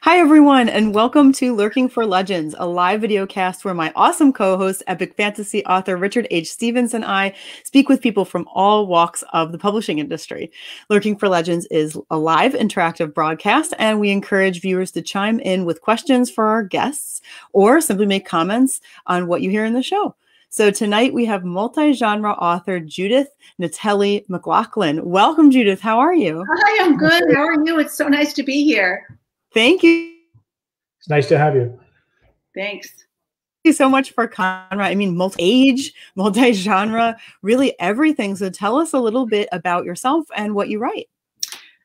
Hi, everyone, and welcome to Lurking for Legends, a live video cast where my awesome co-host, epic fantasy author Richard H. Stevens, and I speak with people from all walks of the publishing industry. Lurking for Legends is a live interactive broadcast, and we encourage viewers to chime in with questions for our guests or simply make comments on what you hear in the show. So tonight we have multi-genre author Judith Natelli McLaughlin. Welcome, Judith. How are you? Hi, I'm good. How are you? It's so nice to be here. Thank you. It's nice to have you. Thanks. Thank you so much for coming. I mean, multi-age, multi-genre, really everything. So tell us a little bit about yourself and what you write.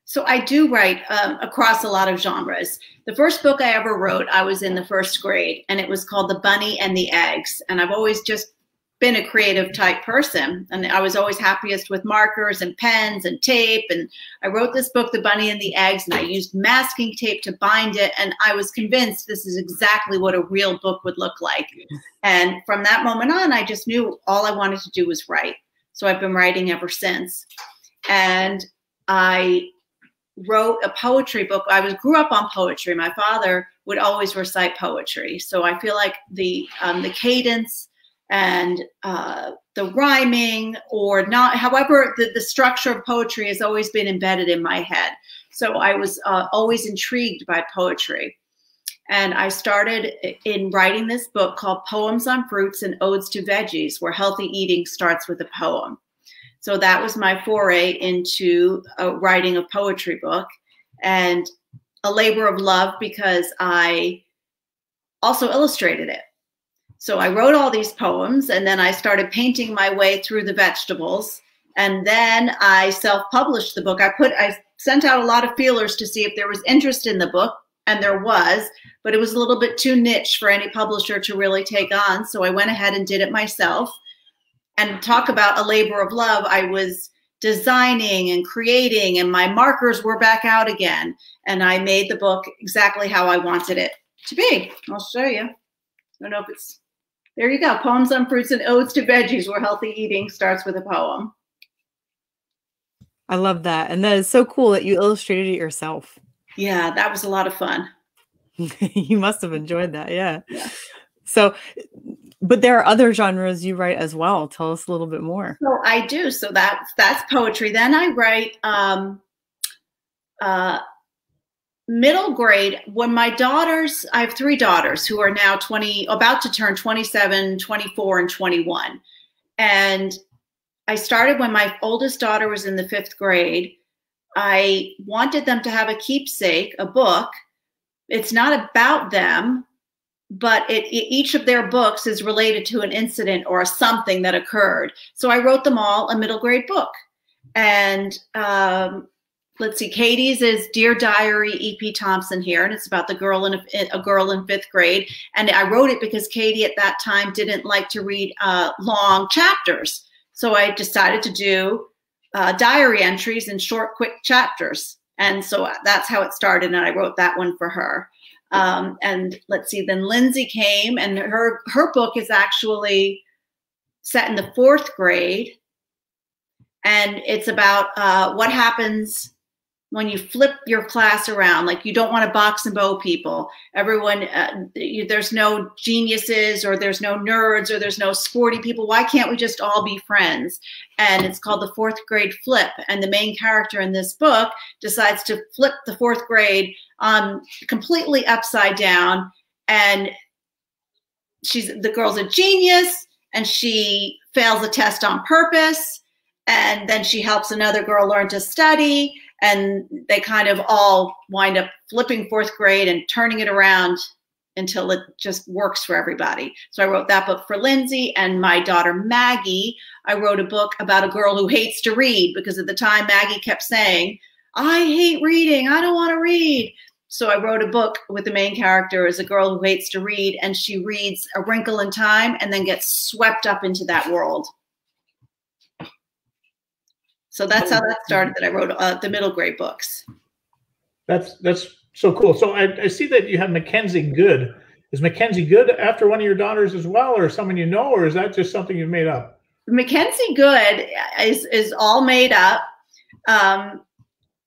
So I do write across a lot of genres. The first book I ever wrote, I was in the first grade, and it was called The Bunny and the Eggs. And I've always just been a creative type person, and I was always happiest with markers and pens and tape. And I wrote this book, The Bunny and the Eggs, and I used masking tape to bind it. And I was convinced this is exactly what a real book would look like. And from that moment on, I just knew all I wanted to do was write. So I've been writing ever since. And I wrote a poetry book. Grew up on poetry. My father would always recite poetry. So I feel like the cadence and the rhyming or not, however, the structure of poetry has always been embedded in my head. So I was always intrigued by poetry. And I started in writing this book called Poems on Fruits and Odes to Veggies, where healthy eating starts with a poem. So that was my foray into writing a poetry book, and a labor of love because I also illustrated it. So I wrote all these poems, and then I started painting my way through the vegetables, and then I self-published the book. I sent out a lot of feelers to see if there was interest in the book, and there was, but it was a little bit too niche for any publisher to really take on. So I went ahead and did it myself. And talk about a labor of love. I was designing and creating, and my markers were back out again. And I made the book exactly how I wanted it to be. I'll show you. I don't know if it's, there you go. Poems on Fruits and Odes to Veggies, where healthy eating starts with a poem. I love that. And that is so cool that you illustrated it yourself. Yeah, that was a lot of fun. You must have enjoyed that. Yeah. So, but there are other genres you write as well. Tell us a little bit more. So I do. So that's poetry. Then I write middle grade. When my daughters, I have 3 daughters who are now about to turn 27, 24, and 21. And I started when my oldest daughter was in the 5th grade. I wanted them to have a keepsake, a book. It's not about them, but each of their books is related to an incident or something that occurred. So I wrote them all a middle grade book. And let's see, Katie's is Dear Diary, E.P. Thompson here, and it's about a girl in 5th grade. And I wrote it because Katie at that time didn't like to read long chapters. So I decided to do diary entries in short, quick chapters. And so that's how it started, and I wrote that one for her. And let's see, then Lindsay came, and her book is actually set in the 4th grade. And it's about what happens when you flip your class around. Like, you don't want to box and bow people. Everyone, there's no geniuses, or there's no nerds, or there's no sporty people. Why can't we just all be friends? And it's called the 4th grade flip. And the main character in this book decides to flip the 4th grade completely upside down. And the girl's a genius, and she fails a test on purpose. And then she helps another girl learn to study. And they kind of all wind up flipping 4th grade and turning it around until it just works for everybody. So I wrote that book for Lindsay. And my daughter Maggie, I wrote a book about a girl who hates to read, because at the time Maggie kept saying, I hate reading, I don't want to read. So I wrote a book with the main character as a girl who hates to read, and she reads A Wrinkle in Time and then gets swept up into that world. So that's how that started, that I wrote the middle grade books. That's so cool. So I see that you have McKenzie Good. Is McKenzie Good after one of your daughters as well, or someone you know, or is that just something you've made up? McKenzie Good is all made up.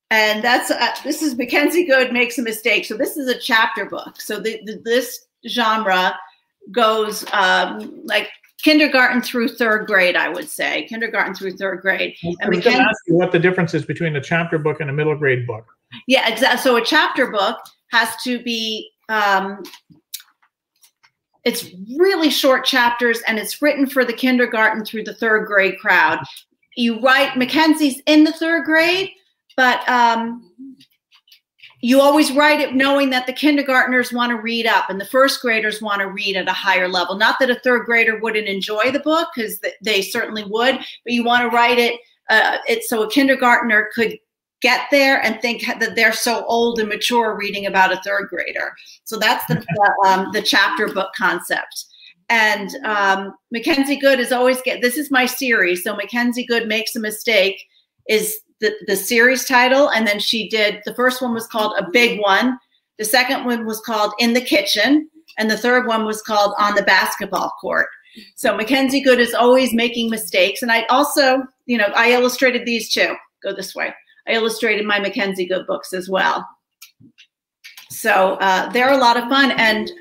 And that's this is Mackenzie Goode Makes a Mistake. So this is a chapter book. So this genre goes like kindergarten through third grade, I would say. Kindergarten through third grade. I was going to ask you what the difference is between a chapter book and a middle grade book. Yeah, exactly. So a chapter book has to be, it's really short chapters, and it's written for the kindergarten through the third grade crowd. You write, Mackenzie's in the third grade, but you always write it knowing that the kindergartners want to read up and the first graders want to read at a higher level. Not that a third grader wouldn't enjoy the book, because they certainly would, but you want to write it so a kindergartner could get there and think that they're so old and mature reading about a third grader. So that's the chapter book concept. And Mackenzie Goode is always this is my series. So Mackenzie Goode Makes a Mistake is the series title. And then she did, the first one was called A Big One. The second one was called In the Kitchen. And the third one was called On the Basketball Court. So Mackenzie Goode is always making mistakes. And I also, I illustrated these too. Go this way. I illustrated my Mackenzie Goode books as well. So they're a lot of fun. And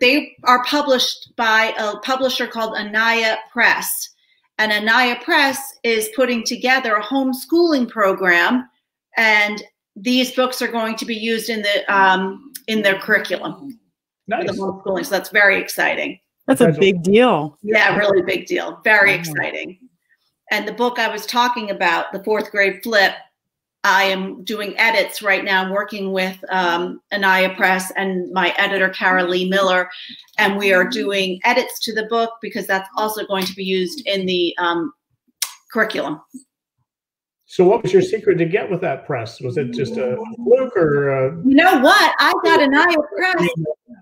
they are published by a publisher called Anaya Press. And Anaya Press is putting together a homeschooling program, and these books are going to be used in their curriculum. Nice. For the homeschooling. So that's very exciting. That's a big deal. Yeah, really big deal. Very exciting. And the book I was talking about, the fourth grade flip, I am doing edits right now. I'm working with Anaya Press and my editor, Cara Lee Miller, and we are doing edits to the book because that's also going to be used in the curriculum. So what was your secret to get with that press? Was it just a fluke, or? You know what? I got Anaya Press.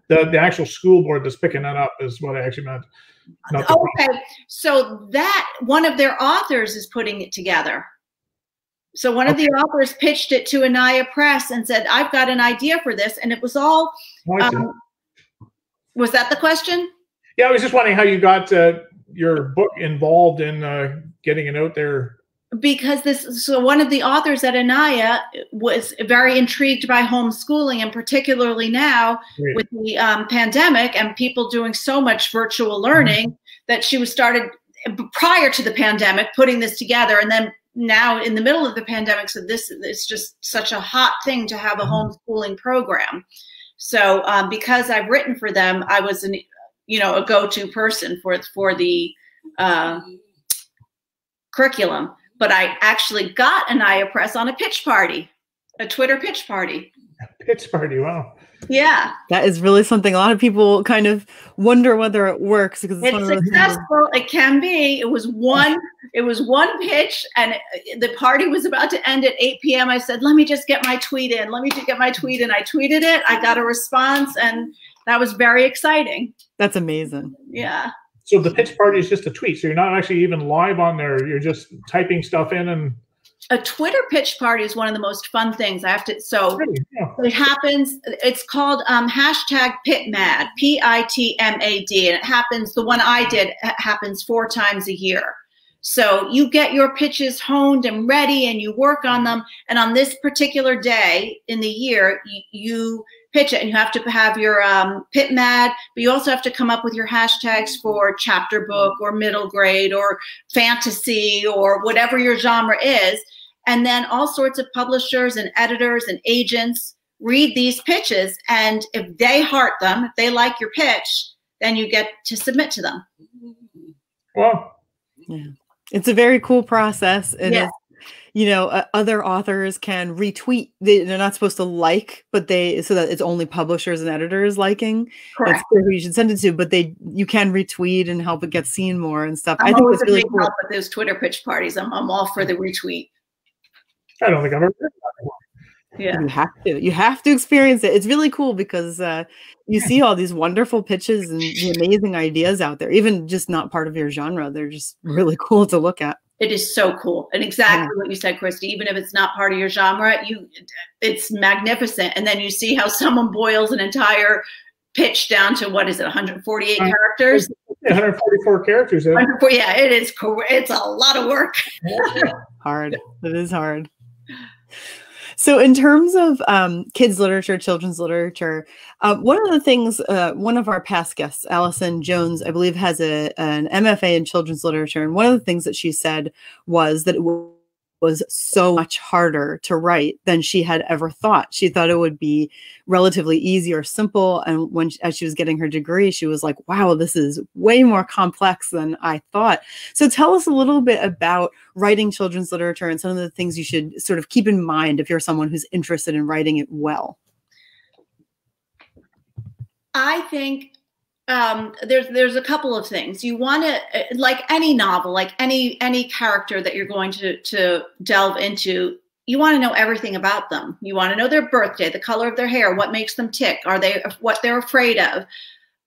The actual school board that's picking that up is what I actually meant. Okay, so that one of their authors is putting it together. So one of the authors pitched it to Anaya Press and said, I've got an idea for this. And it was all, was that the question? Yeah, I was just wondering how you got your book involved in getting it out there. Because so one of the authors at Anaya was very intrigued by homeschooling, and particularly now with the pandemic and people doing so much virtual learning, that she was started prior to the pandemic putting this together. And then now in the middle of the pandemic, so this is just such a hot thing to have a homeschooling program. So because I've written for them, I was a go-to person for the curriculum. But I actually got Anaya Press on a pitch party, a Twitter pitch party. Pitch party, wow. Yeah. That is really something. A lot of people kind of wonder whether it works because it's successful. It can be. It was one pitch, and the party was about to end at 8 p.m. I said, let me just get my tweet in. Let me just get my tweet in. I tweeted it. I got a response, and that was very exciting. That's amazing. Yeah. So the pitch party is just a tweet. So you're not actually even live on there. You're just typing stuff in. And a Twitter pitch party is one of the most fun things. I have to. So it happens. It's called hashtag PitMad, PITMAD, and it happens. The one I did happens 4 times a year. So you get your pitches honed and ready, and you work on them. And on this particular day in the year, you pitch it, and you have to have your PitMad, but you also have to come up with your hashtags for chapter book or middle grade or fantasy or whatever your genre is. And then all sorts of publishers and editors and agents read these pitches. And if they heart them, if they like your pitch, then you get to submit to them. Well, yeah, it's a very cool process. And yeah. Other authors can retweet. They're not supposed to like, but so that it's only publishers and editors liking. Correct. That's who you should send it to. But you can retweet and help it get seen more and stuff. I think always it's really cool. help with those Twitter pitch parties. I'm all for the retweet. I don't think I've ever heard that before. Yeah, you have to experience it. It's really cool because you see all these wonderful pitches and the amazing ideas out there. Even just not part of your genre, they're just really cool to look at. It is so cool. And exactly what you said, Christy, even if it's not part of your genre, it's magnificent. And then you see how someone boils an entire pitch down to, what is it, 148 characters? 144 characters. Yeah, it is. It's a lot of work. Hard. It is hard. So in terms of kids literature, children's literature, one of the things, one of our past guests, Allison Jones, I believe has an MFA in children's literature. And one of the things that she said was that it was so much harder to write than she had ever thought. She thought it would be relatively easy or simple. And as she was getting her degree, she was like, wow, this is way more complex than I thought. So tell us a little bit about writing children's literature and some of the things you should sort of keep in mind if you're someone who's interested in writing it well. I think there's a couple of things. You want to, like any novel, like any character that you're going to delve into, you want to know everything about them. You want to know their birthday, the color of their hair, what makes them tick, what they're afraid of.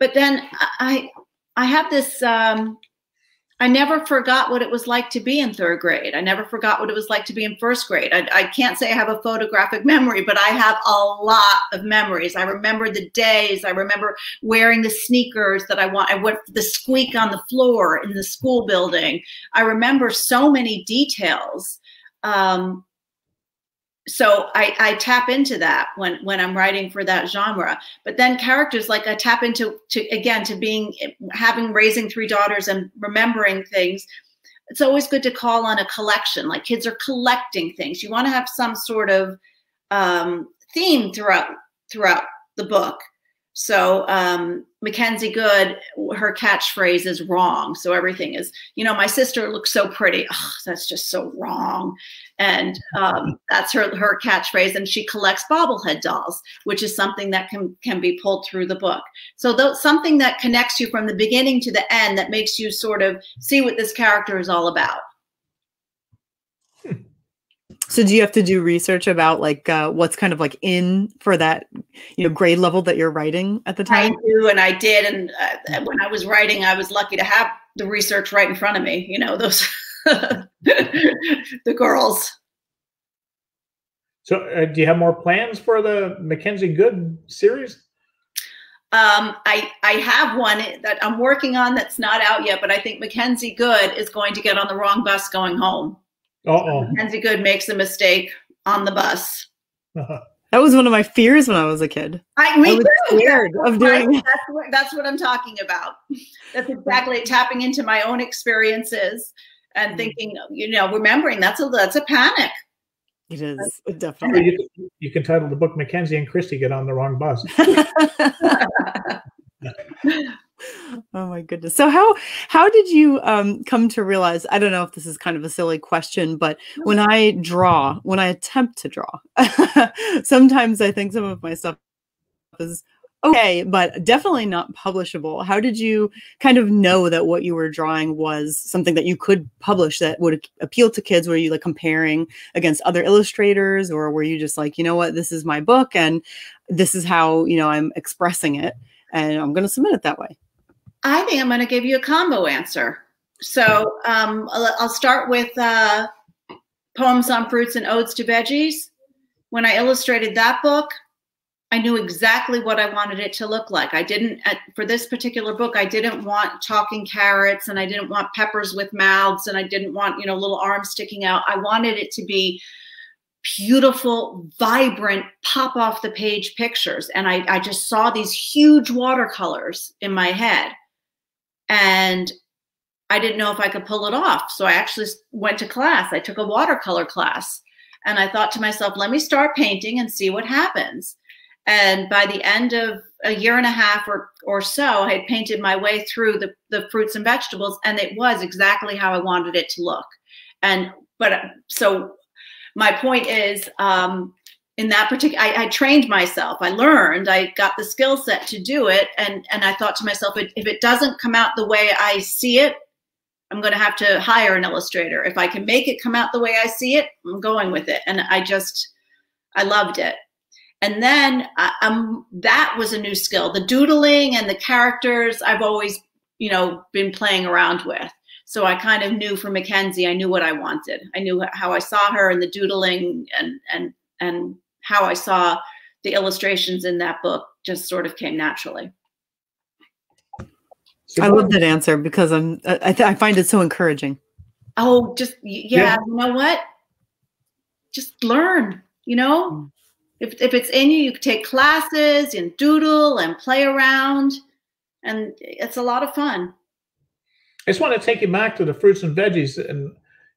But then I have this, I never forgot what it was like to be in third grade. I never forgot what it was like to be in first grade. I can't say I have a photographic memory, but I have a lot of memories. I remember the days. I remember wearing the sneakers that I went the squeak on the floor in the school building. I remember so many details. So I tap into that when I'm writing for that genre. But then characters, like I tap into raising three daughters and remembering things. It's always good to call on a collection. Like kids are collecting things. You want to have some sort of theme throughout the book. So Mackenzie Good, her catchphrase is wrong. So everything is, my sister looks so pretty. Oh, that's just so wrong. And that's her catchphrase. And she collects bobblehead dolls, which is something that can be pulled through the book. So something that connects you from the beginning to the end, that makes you sort of see what this character is all about. So do you have to do research about like what's kind of like in for that, grade level that you're writing at the time? I do, and I did. And when I was writing, I was lucky to have the research right in front of me, those the girls. So do you have more plans for the Mackenzie Good series? I have one that I'm working on that's not out yet, but I think Mackenzie Good is going to get on the wrong bus going home. Uh-oh. Mackenzie Good makes a mistake on the bus. That was one of my fears when I was a kid. I was scared of doing that. That's what I'm talking about. That's exactly tapping into my own experiences and thinking, remembering that's a panic. It is, definitely. You can title the book Mackenzie and Christy Get on the Wrong Bus. Oh my goodness. So how did you come to realize, I don't know if this is kind of a silly question, but when I attempt to draw, sometimes I think some of my stuff is okay, but definitely not publishable. How did you kind of know that what you were drawing was something that you could publish that would appeal to kids? Were you like comparing against other illustrators, or were you just like, what, this is my book and this is how, I'm expressing it and I'm going to submit it that way? I think I'm going to give you a combo answer. So I'll start with Poems on Fruits and Odes to Veggies. When I illustrated that book, I knew exactly what I wanted it to look like. I didn't, for this particular book, I didn't want talking carrots, and I didn't want peppers with mouths, and I didn't want, little arms sticking out. I wanted it to be beautiful, vibrant, pop off the page pictures. And I just saw these huge watercolors in my head. And I didn't know if I could pull it off. So I actually went to class. I took a watercolor class. And I thought to myself, let me start painting and see what happens. And by the end of a year and a half or so, I had painted my way through the fruits and vegetables. And it was exactly how I wanted it to look. So my point is, in that particular, I trained myself. I learned. I got the skill set to do it, and I thought to myself, if it doesn't come out the way I see it, I'm going to have to hire an illustrator. If I can make it come out the way I see it, I'm going with it. And I loved it. And then that was a new skill. The doodling and the characters I've always, been playing around with. So I kind of knew for Mackenzie, I knew what I wanted. I knew how I saw her in the doodling, and how I saw the illustrations in that book just sort of came naturally. I love that answer because I find it so encouraging. Oh, yeah. You know what? Just learn. you know? If it's in you, you can take classes and doodle and play around, and it's a lot of fun. I just want to take you back to the fruits and veggies, and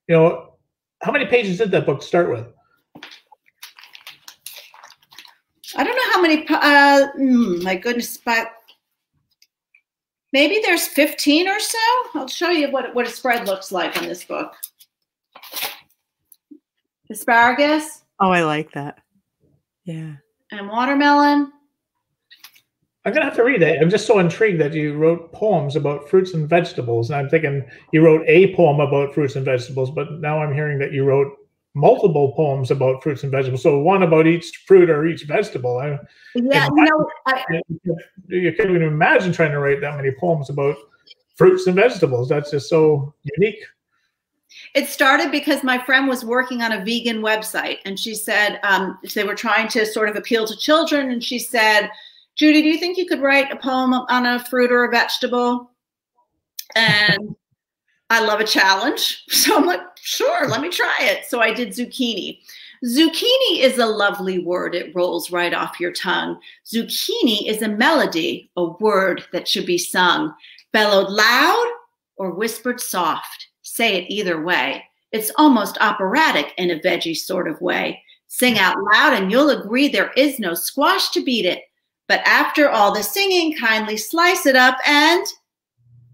you know, how many pages did that book start with? I don't know how many. My goodness, but maybe there's 15 or so. I'll show you what a spread looks like in this book. Asparagus. Oh, I like that. Yeah. And watermelon. I'm going to have to read that. I'm just so intrigued that you wrote poems about fruits and vegetables. And I'm thinking you wrote a poem about fruits and vegetables, but now I'm hearing that you wrote multiple poems about fruits and vegetables. So one about each fruit or each vegetable. Yeah, you can't even imagine trying to write that many poems about fruits and vegetables. That's just so unique. It started because my friend was working on a vegan website, and she said they were trying to sort of appeal to children. And she said, Judy, do you think you could write a poem on a fruit or a vegetable? And I love a challenge. So I'm like, sure, let me try it. So I did zucchini. Zucchini is a lovely word. It rolls right off your tongue. Zucchini is a melody, a word that should be sung, bellowed loud or whispered soft. Say it either way. It's almost operatic in a veggie sort of way. Sing out loud and you'll agree there is no squash to beat it. But after all the singing, kindly slice it up and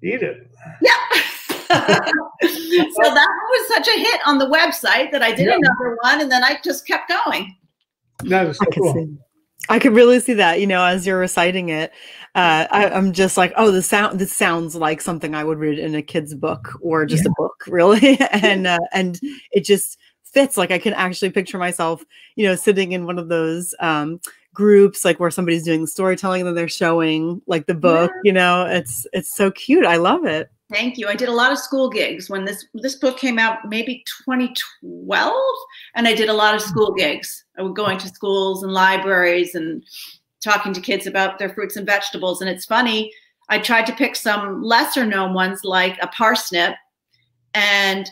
eat it. Yeah. So that was such a hit on the website that I did another one, and then I just kept going. That is so cool. I could really see that, you know, as you're reciting it. I'm just like, oh, this sounds like something I would read in a kid's book or just a book, really. And it just fits. Like I can actually picture myself, you know, sitting in one of those groups, like where somebody's doing storytelling and then they're showing like the book, you know, it's so cute. I love it. Thank you. I did a lot of school gigs when this book came out, maybe 2012, and I did a lot of school gigs. I would go into schools and libraries and talking to kids about their fruits and vegetables. And it's funny, I tried to pick some lesser known ones like a parsnip, and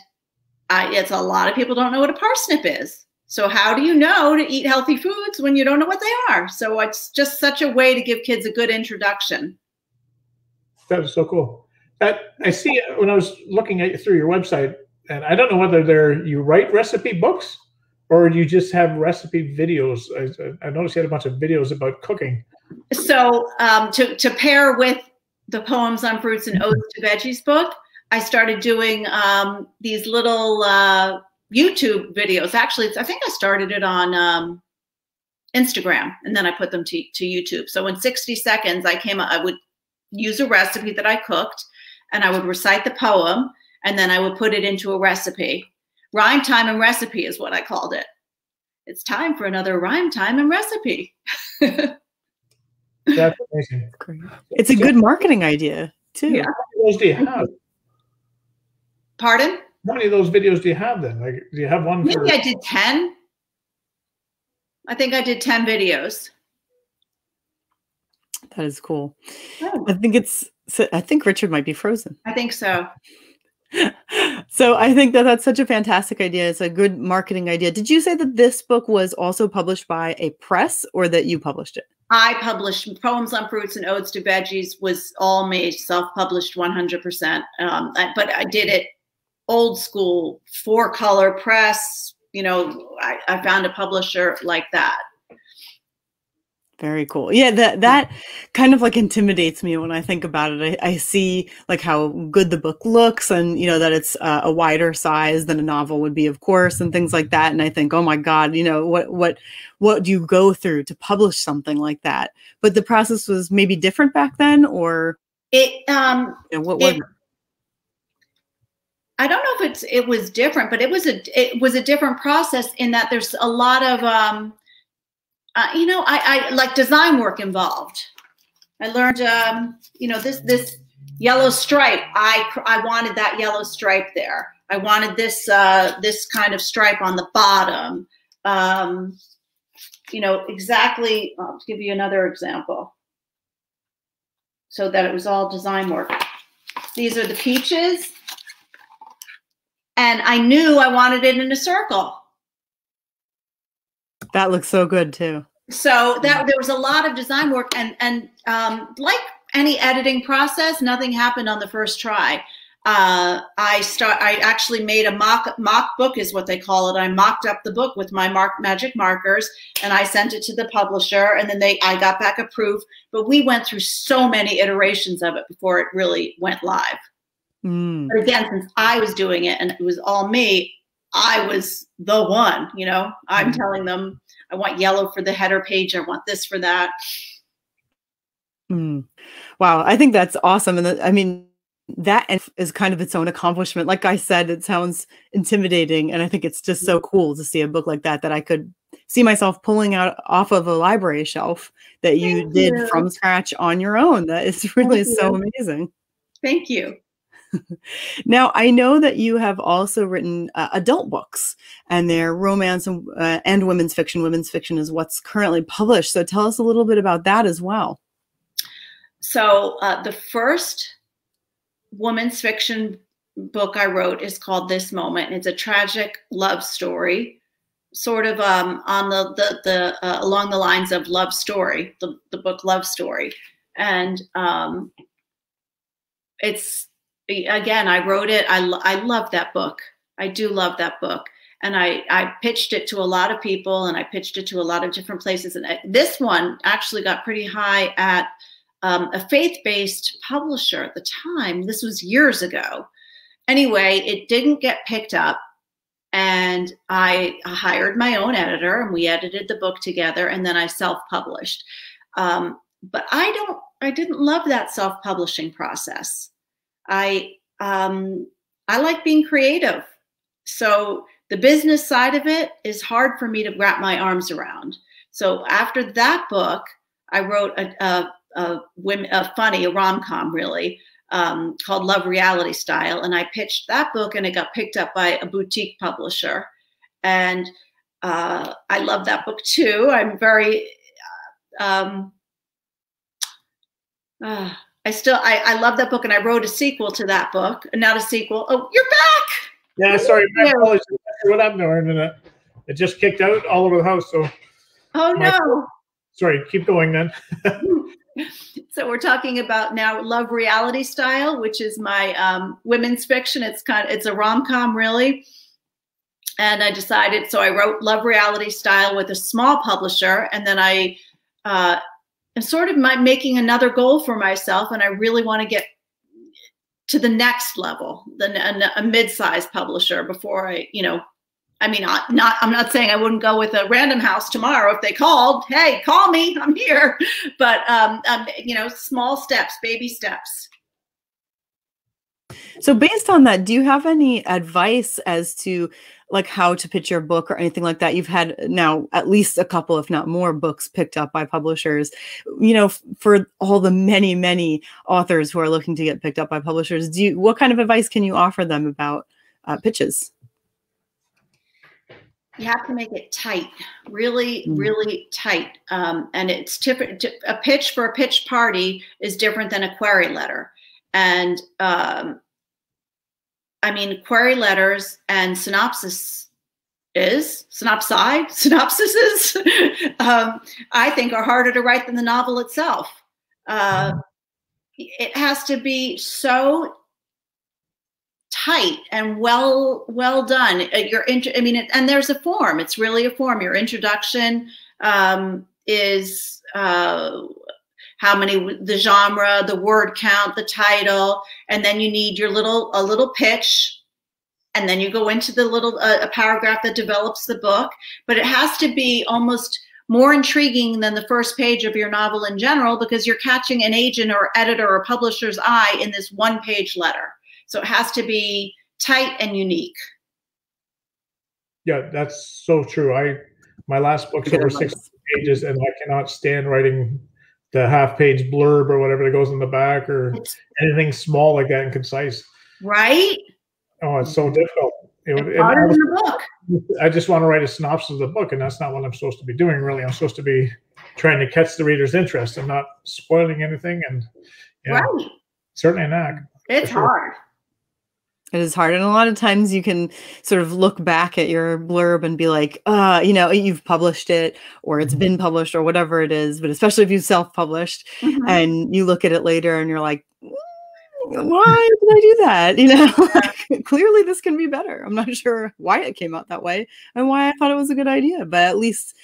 it's a lot of people don't know what a parsnip is. So how do you know to eat healthy foods when you don't know what they are? So it's just such a way to give kids a good introduction. That was so cool. I see when I was looking at you through your website, and I don't know whether you write recipe books or you just have recipe videos. I noticed you had a bunch of videos about cooking. So to pair with the poems on fruits and odes to veggies book, I started doing these little YouTube videos. Actually, I think I started it on Instagram, and then I put them to YouTube. So in 60 seconds, I would use a recipe that I cooked, and I would recite the poem, and then I would put it into a recipe. Rhyme time and recipe is what I called it. It's time for another rhyme time and recipe. That's amazing. Great. It's a good marketing idea too. Yeah. How many of those do you have? Pardon? How many of those videos do you have then? Like, do you have one? Maybe I did 10. I think I did 10 videos. That is cool. Oh. I think Richard might be frozen. I think so. So I think that's such a fantastic idea. It's a good marketing idea. Did you say that this book was also published by a press or that you published it? I published Poems on Fruits and Odes to Veggies, was all made self-published 100%. But I did it old school, 4-color press. You know, I found a publisher like that. Very cool. Yeah, that kind of like intimidates me when I think about it. I see like how good the book looks, and you know that it's a wider size than a novel would be, of course, and things like that. And I think, oh my God, you know, what do you go through to publish something like that? But the process was maybe different back then, or what was it? I don't know if it was different, but it was a different process in that there's a lot of you know, I like design work involved. I learned, you know, this yellow stripe. I wanted that yellow stripe there. I wanted this this kind of stripe on the bottom. You know, exactly. I'll give you another example, so that it was all design work. These are the peaches, and I knew I wanted it in a circle. That looks so good too. So that there was a lot of design work, and like any editing process, nothing happened on the first try. I actually made a mock book, is what they call it. I mocked up the book with my magic markers, and I sent it to the publisher, and then I got back approved. But we went through so many iterations of it before it really went live. But again, since I was doing it and it was all me, I was the one, you know. I'm telling them, I want yellow for the header page. I want this for that. Wow. I think that's awesome. And I mean, that is kind of its own accomplishment. Like I said, it sounds intimidating. And I think it's just so cool to see a book like that, that I could see myself pulling out off of a library shelf that you did from scratch on your own. That is really so amazing. Thank you. Now, I know that you have also written adult books, and they're romance and women's fiction. Women's fiction is what's currently published. So tell us a little bit about that as well. So the first women's fiction book I wrote is called This Moment. It's a tragic love story, sort of on along the lines of Love Story, the book Love Story. And it's, again, I wrote it. I love that book. I do love that book. And I pitched it to a lot of people, and I pitched it to a lot of different places. And this one actually got pretty high at a faith-based publisher at the time. This was years ago. Anyway, it didn't get picked up. And I hired my own editor, and we edited the book together, and then I self-published. But I didn't love that self-publishing process. I like being creative. So the business side of it is hard for me to wrap my arms around. So after that book, I wrote a rom-com really, called Love Reality Style. And I pitched that book, and it got picked up by a boutique publisher. And I love that book too. I'm very, I love that book, and I wrote a sequel to that book. Not a sequel. Oh, you're back. Yeah, sorry. What happened to her? It just kicked out all over the house. So. Oh no. Sorry. Keep going then. So we're talking about now Love Reality Style, which is my women's fiction. It's a rom-com really. And I decided, so I wrote Love Reality Style with a small publisher, and then I am sort of making another goal for myself, and I really want to get to the next level, a mid-sized publisher before I, I mean, I'm not saying I wouldn't go with a Random House tomorrow if they called. Hey, call me, I'm here. But small steps, baby steps. So based on that, do you have any advice as to like how to pitch your book or anything like that? You've had now at least a couple, if not more, books picked up by publishers, for all the many, many authors who are looking to get picked up by publishers. What kind of advice can you offer them about pitches? You have to make it tight, really, really tight. And it's different. A pitch for a pitch party is different than a query letter. And I mean, query letters and synopsises, I think are harder to write than the novel itself. It has to be so tight and well done. And there's a form. It's really a form. Your introduction is how many, the genre, the word count, the title, and then you need a little pitch, and then you go into the a paragraph that develops the book. But it has to be almost more intriguing than the first page of your novel in general, because you're catching an agent or editor or publisher's eye in this one-page letter. So it has to be tight and unique. Yeah, that's so true. My last book's over 60 pages, and I cannot stand writing the half-page blurb or whatever that goes in the back, or anything small like that and concise. Right? Oh, it's so difficult. It's harder than the book. I just want to write a synopsis of the book, and that's not what I'm supposed to be doing, really. I'm supposed to be trying to catch the reader's interest and not spoiling anything. And right. Certainly not. It's hard. It is hard. And a lot of times you can sort of look back at your blurb and be like, you know, you've published it or it's been published or whatever it is. But especially if you self-published and you look at it later and you're like, why did I do that? You know, like, clearly this can be better. I'm not sure why it came out that way and why I thought it was a good idea. But at least,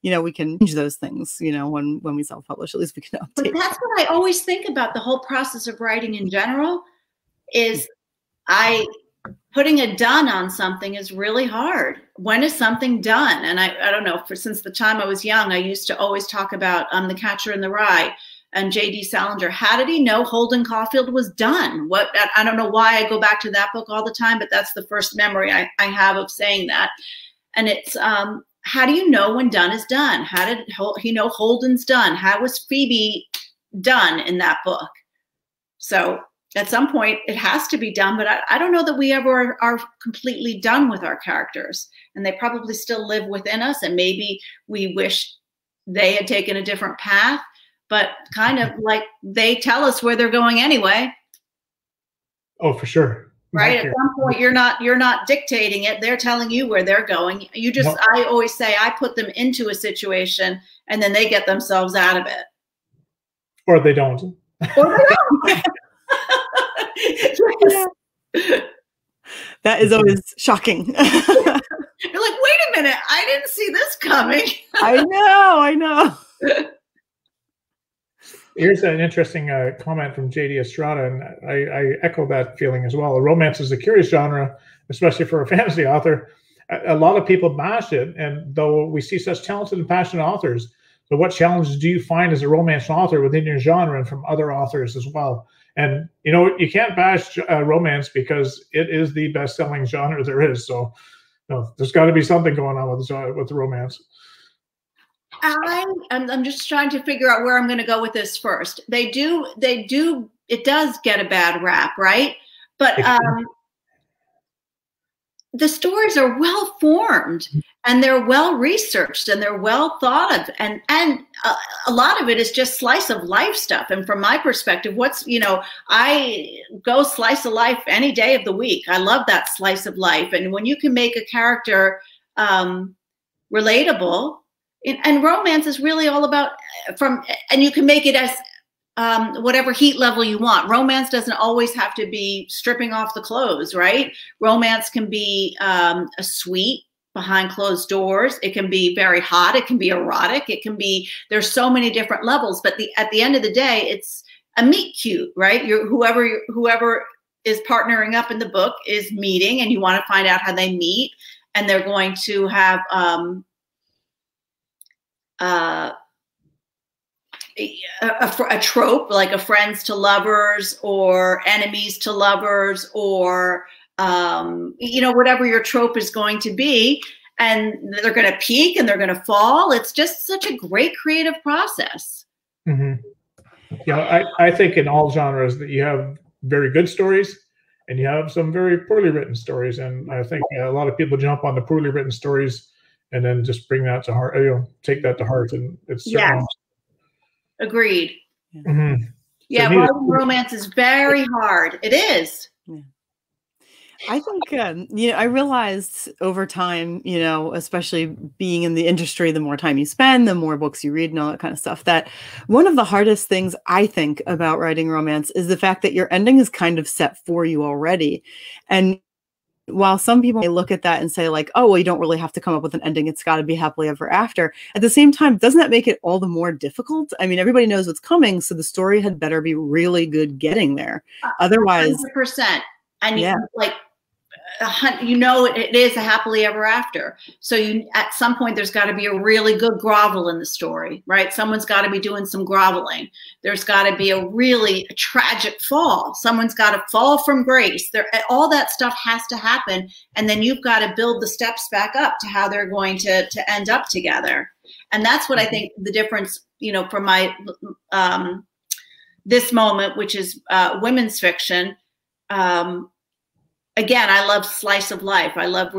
you know, we can change those things, you know, when we self-publish, at least we can update. But that's what I always think about the whole process of writing in general is putting a done on something is really hard. When is something done? And I don't know, since the time I was young, I used to always talk about The Catcher in the Rye and J.D. Salinger. How did he know Holden Caulfield was done? I don't know why I go back to that book all the time, but that's the first memory I have of saying that. And it's, how do you know when done is done? How did he know Holden's done? How was Phoebe done in that book? So at some point it has to be done, but I don't know that we ever are completely done with our characters, and they probably still live within us. And maybe we wish they had taken a different path, but kind of like they tell us where they're going anyway. Oh, for sure. Right. At some point you're not dictating it. They're telling you where they're going. You just, nope. I always say I put them into a situation and then they get themselves out of it. Or they don't. Or they don't. That is always shocking. You're like, wait a minute, I didn't see this coming. I know. Here's an interesting comment from J.D. Estrada, and I echo that feeling as well. Romance is a curious genre, especially for a fantasy author. A lot of people bash it, and though we see such talented and passionate authors, so what challenges do you find as a romance author within your genre and from other authors as well? And, you know, you can't bash romance because it is the best-selling genre there is. So, you know, there's got to be something going on with the romance. I'm just trying to figure out where I'm going to go with this first. They do, it does get a bad rap, right? But the stories are well formed and they're well researched and they're well thought of, and a lot of it is just slice of life stuff. And from my perspective, I go slice of life any day of the week. I love that slice of life. And when you can make a character relatable, and romance is really all about and you can make it as whatever heat level you want. Romance doesn't always have to be stripping off the clothes, right? Romance can be a sweet behind closed doors. It can be very hot. It can be erotic. It can be, there's so many different levels, but at the end of the day, it's a meet cute, right? Whoever is partnering up in the book is meeting, and you want to find out how they meet, and they're going to have a trope, like a friends to lovers or enemies to lovers, or whatever your trope is going to be, and they're going to peak and they're going to fall. It's just such a great creative process. Mm-hmm. Yeah, I think in all genres that you have very good stories and you have some very poorly written stories, and I think a lot of people jump on the poorly written stories and then just bring that to heart, take that to heart, and it's yes. Agreed. Mm-hmm. Yeah, writing romance is very hard. It is. Yeah. I think, I realized over time, especially being in the industry, the more time you spend, the more books you read and all that kind of stuff, that one of the hardest things I think about writing romance is the fact that your ending is kind of set for you already. And while some people may look at that and say like, oh, well, you don't really have to come up with an ending. It's got to be happily ever after. At the same time, doesn't that make it all the more difficult? I mean, everybody knows what's coming, so the story had better be really good getting there. Otherwise, 100%. And it is a happily ever after. So at some point, there's got to be a really good grovel in the story, right? Someone's got to be doing some groveling. There's got to be a really tragic fall. Someone's got to fall from grace. All that stuff has to happen. And then you've got to build the steps back up to how they're going to end up together. And that's what I think the difference, from my, this moment, which is women's fiction. Again, I love slice of life. I love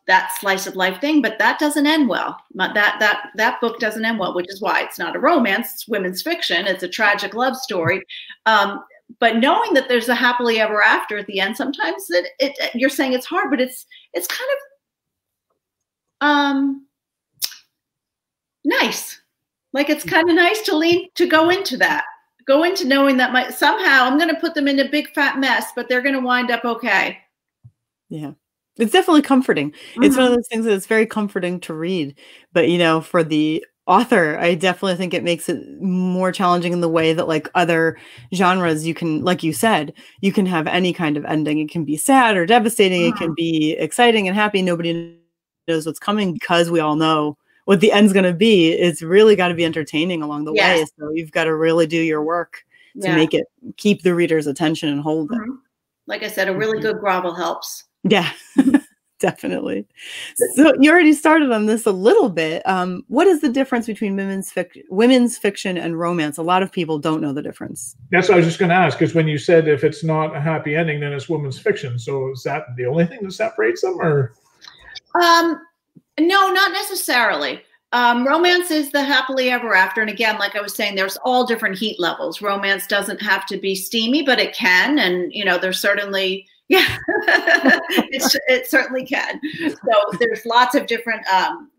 that slice of life thing, but that doesn't end well. That book doesn't end well, which is why it's not a romance. It's women's fiction. It's a tragic love story. but knowing that there's a happily ever after at the end, sometimes you're saying it's hard, but it's kind of nice. Like, it's kind of nice to go into that, go into knowing that somehow I'm going to put them in a big fat mess, but they're going to wind up okay. Yeah. It's definitely comforting. It's one of those things that it's very comforting to read, but, you know, for the author, I definitely think it makes it more challenging in the way that, like, other genres, you can, like you said, you can have any kind of ending. It can be sad or devastating. It can be exciting and happy. Nobody knows what's coming because we all know what the end's going to be. It's really got to be entertaining along the way. So you've got to really do your work to make it keep the reader's attention and hold it. Like I said, a really good grovel helps. Yeah, definitely. So you already started on this a little bit. What is the difference between women's fiction and romance? A lot of people don't know the difference. That's what I was just going to ask, because when you said if it's not a happy ending, then it's women's fiction. So is that the only thing that separates them, or? No, not necessarily. Romance is the happily ever after. And again, like I was saying, there's all different heat levels. Romance doesn't have to be steamy, but it can. And, you know, there's certainly, it certainly can. So there's lots of different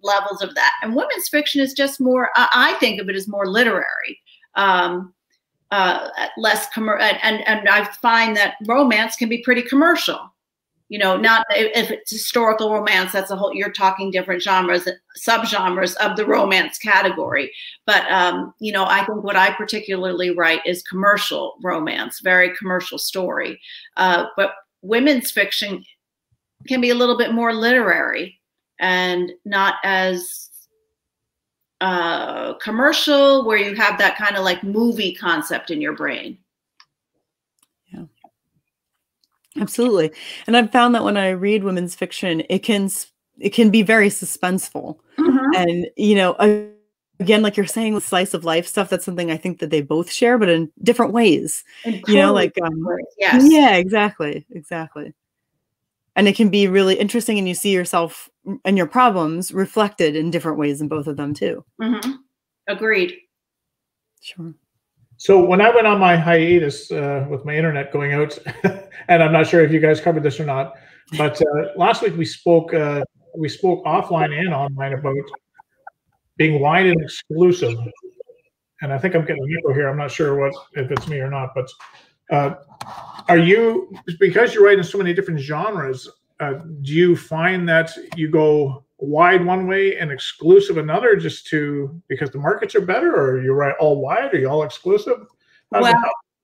levels of that. And women's fiction is just more, I think of it as more literary, less commercial. And I find that romance can be pretty commercial. You know, not if it's historical romance, that's a whole, you're talking different genres, subgenres of the romance category. But, you know, I think what I particularly write is commercial romance, very commercial story. But women's fiction can be a little bit more literary and not as commercial, where you have that kind of like movie concept in your brain. Absolutely. And I've found that when I read women's fiction, it can be very suspenseful. And, you know, again, like you're saying, with slice of life stuff, that's something I think that they both share, but in different ways. You know, like, yeah, exactly. And it can be really interesting, and you see yourself and your problems reflected in different ways in both of them too. Agreed. Sure. So when I went on my hiatus with my internet going out, and I'm not sure if you guys covered this or not, but last week we spoke offline and online about being wide and exclusive. And I think I'm getting an echo here. I'm not sure if it's me or not, but are you, because you write in so many different genres, do you find that you go wide one way and exclusive another, just because the markets are better, or you write all wide, or you all exclusive? How do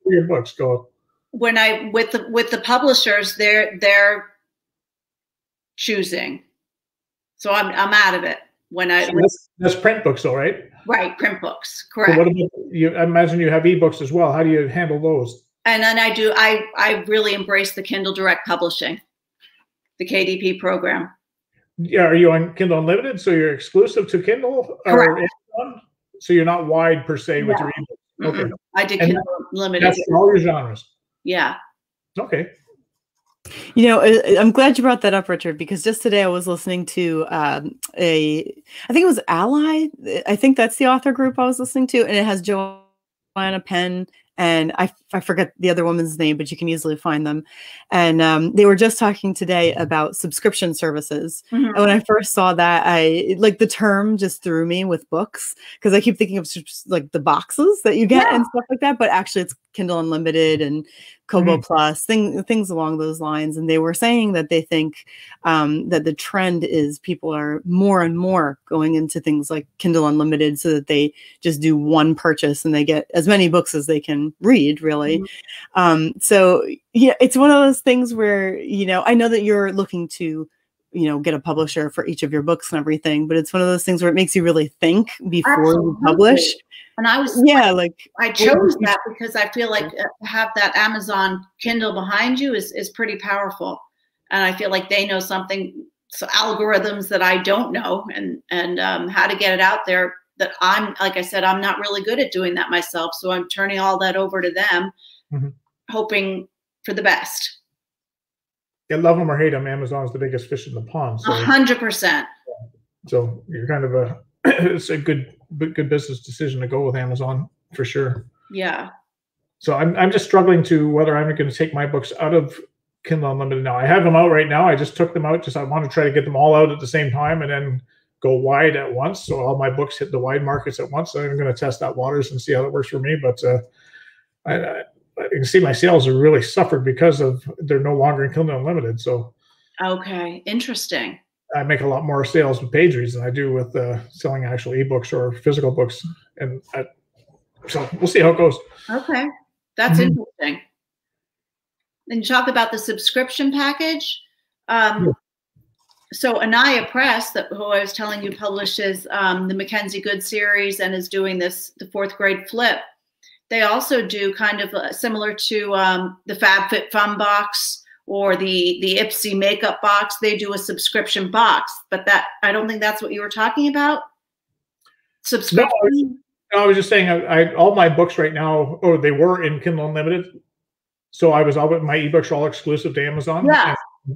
your books go? When with the publishers, they're choosing, so I'm out of it. That's print books, though, right? Right, print books, correct. So what about you? I imagine you have ebooks as well. How do you handle those? And then I really embrace the Kindle Direct Publishing, the KDP program. Yeah, are you on Kindle Unlimited? So you're exclusive to Kindle? Correct. Or Amazon? So you're not wide per se with your ebook. Okay. I did Kindle Unlimited. That's all your genres. Yeah. Okay. You know, I'm glad you brought that up, Richard, because just today I was listening to I think it was Ally. I think that's the author group I was listening to, and it has Joanna Penn, and I forget the other woman's name, but you can easily find them. And they were just talking today about subscription services. And when I first saw that, the term just threw me with books, because I keep thinking of like the boxes that you get and stuff like that. But actually it's Kindle Unlimited and Kobo Plus, things along those lines. And they were saying that they think that the trend is people are more and more going into things like Kindle Unlimited, so that they just do one purchase and they get as many books as they can read, really. So yeah, it's one of those things where, you know, I know that you're looking to, you know, get a publisher for each of your books and everything, but it's one of those things where it makes you really think before you publish. And I was, I chose that because I feel like to have that Amazon Kindle behind you is pretty powerful. And I feel like they know something, so algorithms that I don't know, and how to get it out there, that like I said, I'm not really good at doing that myself. So I'm turning all that over to them, hoping for the best. Yeah, love them or hate them, Amazon's the biggest fish in the pond. So 100%. So you're kind of it's a good business decision to go with Amazon, for sure. Yeah. So I'm just struggling to whether I'm going to take my books out of Kindle Unlimited now. I have them out right now. I just took them out. I want to try to get them all out at the same time and then go wide at once. So all my books hit the wide markets at once. So I'm going to test that waters and see how it works for me. But I can see my sales have really suffered because they're no longer in Kindle Unlimited. So okay, interesting. I make a lot more sales with page reads than I do with selling actual ebooks or physical books. And so we'll see how it goes. Okay, that's interesting. And talk about the subscription package. So Anaya Press, who I was telling you publishes the McKenzie Good series and is doing the 4th grade flip. They also do kind of similar to the FabFitFun box or the Ipsy makeup box. They do a subscription box, but I don't think that's what you were talking about. Subscription. No, I was just saying all my books right now, they were in Kindle Unlimited. So my ebooks are all exclusive to Amazon. Yeah.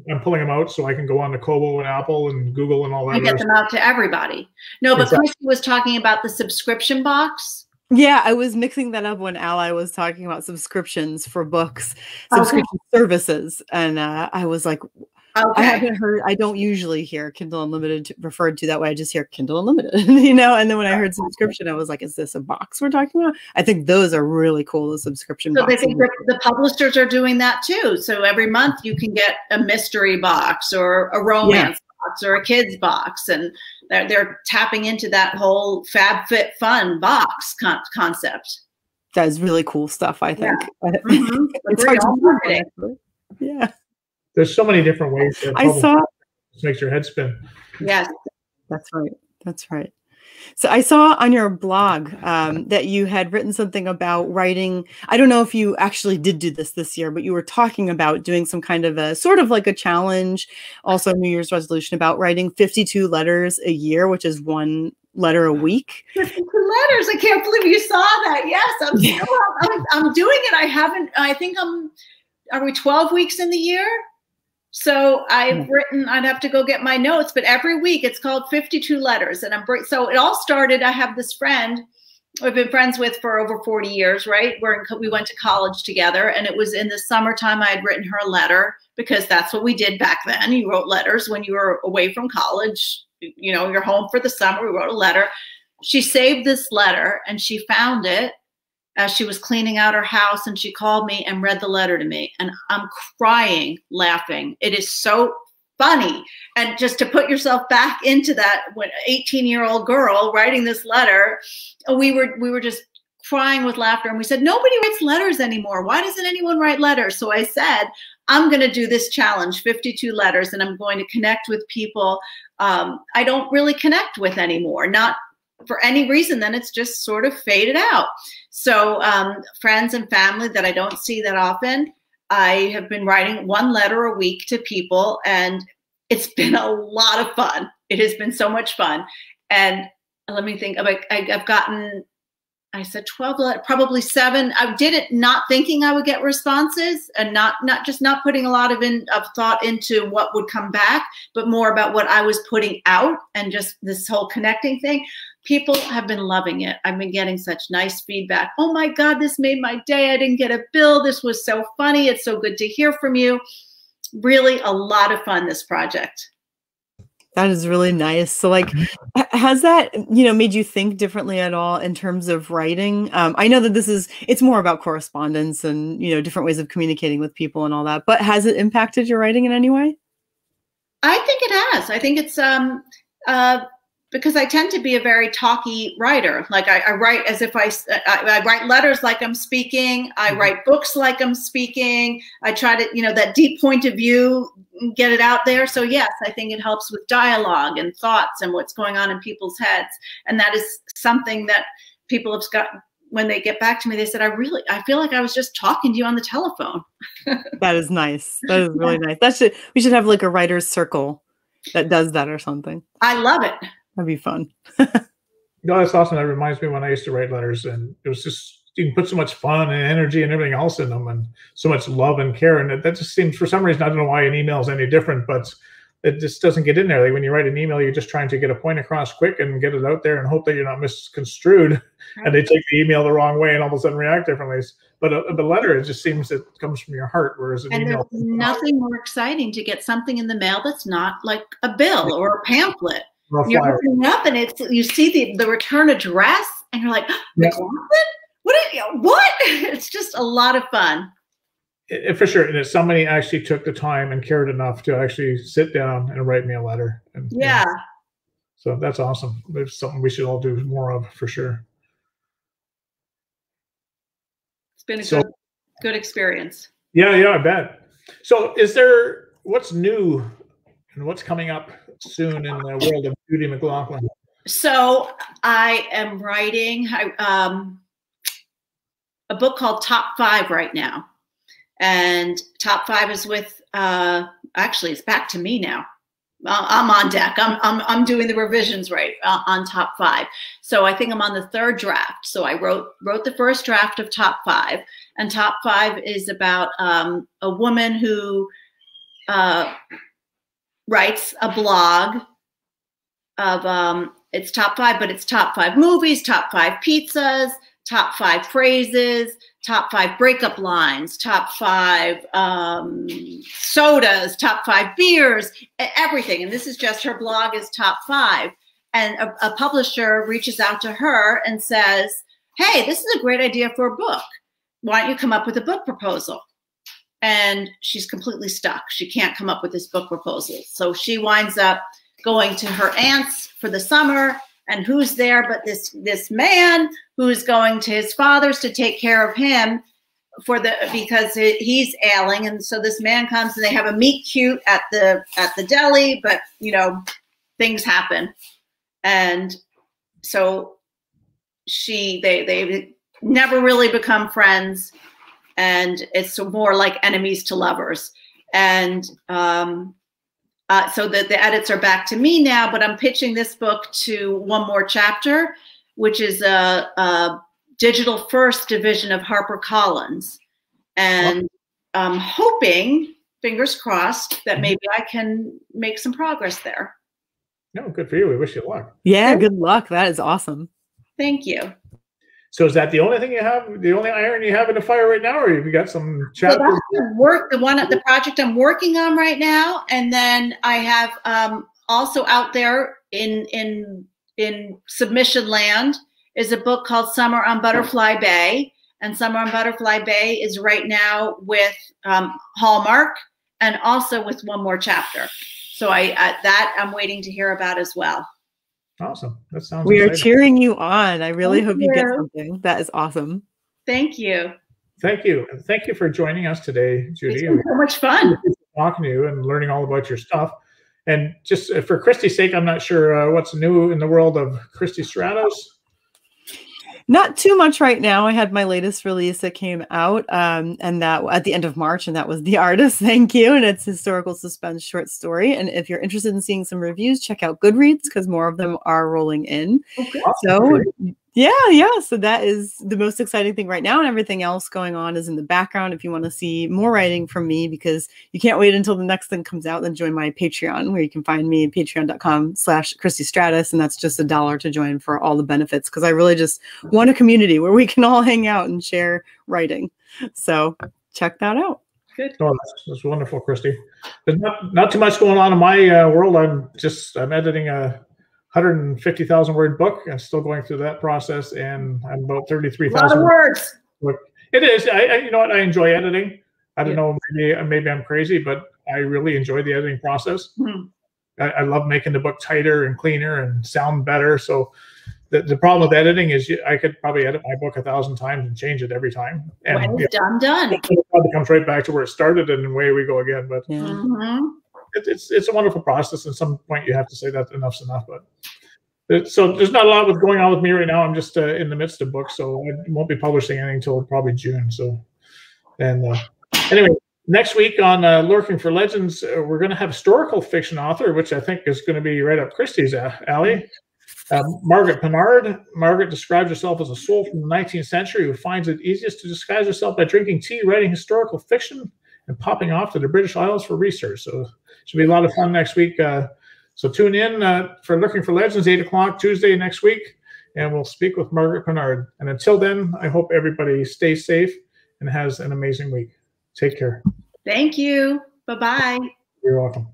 I'm pulling them out so I can go on to Kobo and Apple and Google and all that. And get them out to everybody. No, but exactly. Christy was talking about the subscription box. Yeah, I was mixing that up when Ally was talking about subscriptions for books, subscription services. And I was like, I haven't heard, I don't usually hear Kindle Unlimited referred to that way. I just hear Kindle Unlimited, you know? And then when I heard subscription, I was like, is this a box we're talking about? I think those are really cool, the subscription boxes. So they think the publishers are doing that too. So every month you can get a mystery box or a romance box or a kids box. And they're tapping into that whole FabFitFun box concept. That is really cool stuff, I think. Yeah. It's hard to market. Yeah. There's so many different ways. It makes your head spin. Yes, that's right. That's right. So I saw on your blog that you had written something about writing. I don't know if you actually did do this year, but you were talking about doing some kind of a sort of like a challenge, also New Year's resolution about writing 52 letters a year, which is 1 letter a week. 52 letters. I can't believe you saw that. Yes, I'm doing it. I think are we 12 weeks in the year? So I've written, I'd have to go get my notes, but every week it's called 52 letters. And so it all started, I have this friend I've been friends with for over 40 years, right? We went to college together, and it was in the summertime I had written her a letter, because that's what we did back then. You wrote letters when you were away from college, you know, you're home for the summer, we wrote a letter. She saved this letter and she found it as she was cleaning out her house, and she called me and read the letter to me, and I'm crying, laughing. It is so funny. And just to put yourself back into that 18-year-old girl writing this letter, we were just crying with laughter. And we said, nobody writes letters anymore. Why doesn't anyone write letters? So I said, I'm going to do this challenge, 52 letters, and I'm going to connect with people I don't really connect with anymore. Not for any reason, then it's just sort of faded out. So friends and family that I don't see that often, I have been writing 1 letter a week to people, and it's been a lot of fun. It has been so much fun. And let me think, I've gotten, I said 12, probably 7. I did it not thinking I would get responses, and not putting a lot of thought into what would come back, but more about what I was putting out, and just this whole connecting thing. People have been loving it. I've been getting such nice feedback. Oh my God, this made my day. I didn't get a bill. This was so funny. It's so good to hear from you. Really a lot of fun, this project. That is really nice. So like, has that, made you think differently at all in terms of writing? I know that it's more about correspondence and, different ways of communicating with people and all that, but has it impacted your writing in any way? I think it has. I think it's, because I tend to be a very talky writer. Like I write as if I write letters like I'm speaking. I write books like I'm speaking. I try to, that deep point of view, get it out there. So yes, I think it helps with dialogue and thoughts and what's going on in people's heads. And that is something that people have got, when they get back to me, they said, I feel like I was just talking to you on the telephone. That is nice. That is really nice. We should have like a writer's circle that does that or something. I love it. That'd be fun. That's awesome. That reminds me when I used to write letters, and it was just, you can put so much fun and energy and everything else in them, and so much love and care. And that just seems, for some reason, I don't know why an email is any different, but it just doesn't get in there. Like when you write an email, you're just trying to get a point across quick and get it out there and hope that you're not misconstrued, right, and they take the email the wrong way and all of a sudden react differently. But the letter, it just seems it comes from your heart, whereas an email. There's nothing more exciting to get something in the mail that's not like a bill or a pamphlet. You're opening up and you see the return address and you're like, McLaughlin? What? It's just a lot of fun. For sure. And if somebody actually took the time and cared enough to actually sit down and write me a letter. And, yeah. So that's awesome. There's something we should all do more of, for sure. It's been a good experience. Yeah, I bet. So what's new and what's coming up soon in the world of Judy McLaughlin? So I am writing a book called Top 5 right now. And Top 5 is with, actually it's back to me now. I'm on deck. I'm doing the revisions right on Top 5. So I think I'm on the 3rd draft. So I wrote the first draft of Top 5, and Top 5 is about a woman who writes a blog of it's Top 5, but it's Top 5 movies, Top 5 pizzas, Top 5 phrases, Top 5 breakup lines, Top 5 sodas, Top 5 beers, everything. And this is just her blog is Top 5. And a publisher reaches out to her and says, hey, this is a great idea for a book. Why don't you come up with a book proposal? And she's completely stuck. She can't come up with this book proposal. So she winds up going to her aunt's for the summer. And who's there but this man who's going to his father's to take care of him because he's ailing. And so this man comes and they have a meet cute at the deli, but things happen. And so they never really become friends, and it's more like enemies to lovers. And so the edits are back to me now, but I'm pitching this book to One More Chapter, which is a digital first division of HarperCollins. And I'm hoping, fingers crossed, that maybe I can make some progress there. No, good for you. We wish you luck. Yeah, good luck. That is awesome. Thank you. So is that the only thing you have, the only iron you have in the fire right now, or have you got some chapters? So that's the project I'm working on right now. And then I have also out there in submission land is a book called Summer on Butterfly Bay. And Summer on Butterfly Bay is right now with Hallmark and also with One More Chapter. So that I'm waiting to hear about as well. Awesome. That sounds We exciting. are cheering you on. I really hope you get something. That is awesome. Thank you. Thank you. And thank you for joining us today, Judy. It's been so much fun. Talking to you and learning all about your stuff. And just for Christy's sake, I'm not sure what's new in the world of Christy Stratos. Not too much right now. I had my latest release that came out and that at the end of March, and that was The Artist. Thank you. And it's historical suspense short story. And if you're interested in seeing some reviews, check out Goodreads because more of them are rolling in. Okay. So yeah. So that is the most exciting thing right now. And everything else going on is in the background. If you want to see more writing from me, because you can't wait until the next thing comes out, then join my Patreon, where you can find me at patreon.com/Christy Stratus. And that's just $1 to join for all the benefits. Because I really just want a community where we can all hang out and share writing. So check that out. Good. Oh, that's wonderful, Christy. There's not too much going on in my world. I'm editing a 150,000 word book. I'm still going through that process, and I'm about 33,000. A lot of words. It is. You know what? I enjoy editing. I don't know. Maybe I'm crazy, but I really enjoy the editing process. Mm-hmm. I love making the book tighter and cleaner and sound better. So the problem with editing is I could probably edit my book 1,000 times and change it every time. And when it's done. It probably comes right back to where it started, and away we go again. But it's a wonderful process. At some point, you have to say that enough's enough. But so there's not a lot going on with me right now. I'm just in the midst of books, so I won't be publishing anything until probably June. So, and anyway, next week on Lurking for Legends, we're going to have historical fiction author, which I think is going to be right up Christy's alley. Margaret Pinard. Margaret describes herself as a soul from the 19th century who finds it easiest to disguise herself by drinking tea, writing historical fiction, and popping off to the British Isles for research. So Should be a lot of fun next week. So tune in for Looking for Legends, 8 o'clock Tuesday next week, and we'll speak with Margaret Bernard. And until then, I hope everybody stays safe and has an amazing week. Take care. Thank you. Bye-bye. You're welcome.